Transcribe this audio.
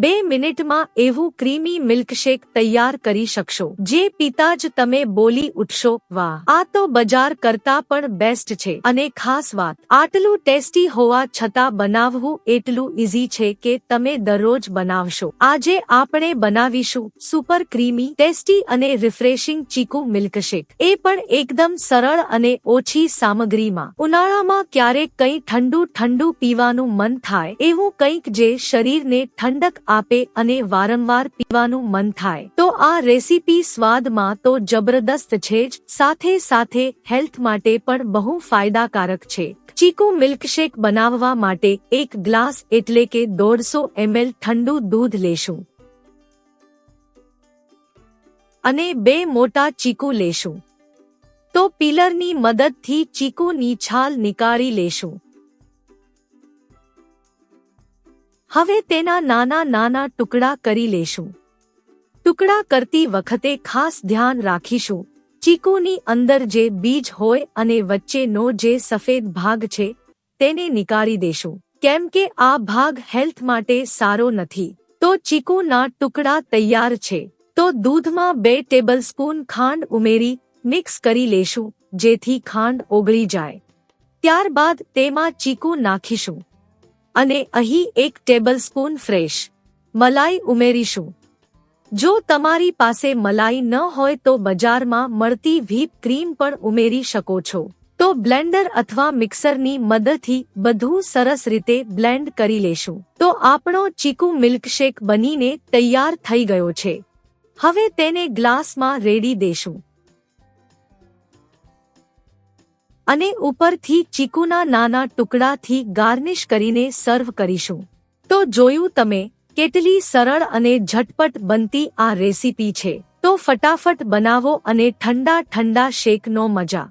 2 મિનિટમાં એવું creamy milkshake તૈયાર કરી શકશો જે પીતા જ તમે બોલી ઉઠશો, વાહ, આ તો બજાર કરતા પણ બેસ્ટ છે. અને ખાસ વાત, આટલું ટેસ્ટી હોવા છતાં બનાવવું એટલું ઇઝી છે કે તમે દરરોજ બનાવશો. આજે આપણે બનાવીશું સુપર ક્રીમી, ટેસ્ટી અને રિફ્રેશિંગ ચીકુ મિલ્કશેક, એ પણ એકદમ સરળ અને ઓછી સામગ્રીમાં. ઉનાળામાં ક્યારેક કંઈ ઠંડુ પીવાનું મન થાય, એવું કંઈક જે શરીરને ઠંડક આપે અને વારંવાર પીવાનું મન થાય, તો આ રેસીપી સ્વાદમાં તો જબરદસ્ત છે જ, સાથે સાથે હેલ્થ માટે પણ બહુ ફાયદાકારક છે. ચીકુ મિલ્કશેક બનાવવા માટે 1 ગ્લાસ એટલે કે 150 ml ઠંડુ દૂધ લેશું અને 2 મોટા ચીકુ લેશું. તો પીલરની મદદથી ચીકુની છાલ નીકાળી લેશું. હવે તેના નાના નાના ટુકડા કરી લેશું. ટુકડા કરતી વખતે ખાસ ધ્યાન રાખીશું, ચીકુની અંદર જે બીજ હોય અને વચ્ચેનો જે સફેદ ભાગ છે તેને નીકાળી દેશું, કેમ કે આ ભાગ હેલ્થ માટે સારો નથી. તો ચીકુના ટુકડા તૈયાર છે. તો દૂધમાં 2 ટેબલસ્પૂન ખાંડ ઉમેરી મિક્સ કરી લેશું, જેથી ખાંડ ઓગળી જાય. ત્યારબાદ તેમાં ચીકુ નાખીશું અને અહીં 1 ટેબલસ્પૂન ફ્રેશ મલાઈ ઉમેરીશું. જો તમારી પાસે મલાઈ ન હોય તો બજારમાં મળતી વ્હીપ ક્રીમ પણ ઉમેરી શકો છો. તો બ્લેન્ડર અથવા મિક્સરની મદદથી બધું સરસ રીતે બ્લેન્ડ કરી લેશું. તો આપણો ચીકુ મિલ્કશેક બનીને તૈયાર થઈ ગયો છે. હવે તેને ગ્લાસમાં રેડી દેશું અને ઉપરથી ચીકુના નાના ટુકડાથી ગાર્નિશ કરીને સર્વ કરીશું. તો જોયું તમે, કેટલી સરળ અને ઝટપટ બનતી આ રેસીપી છે. તો ફટાફટ બનાવો અને ઠંડા ઠંડા શેકનો મજા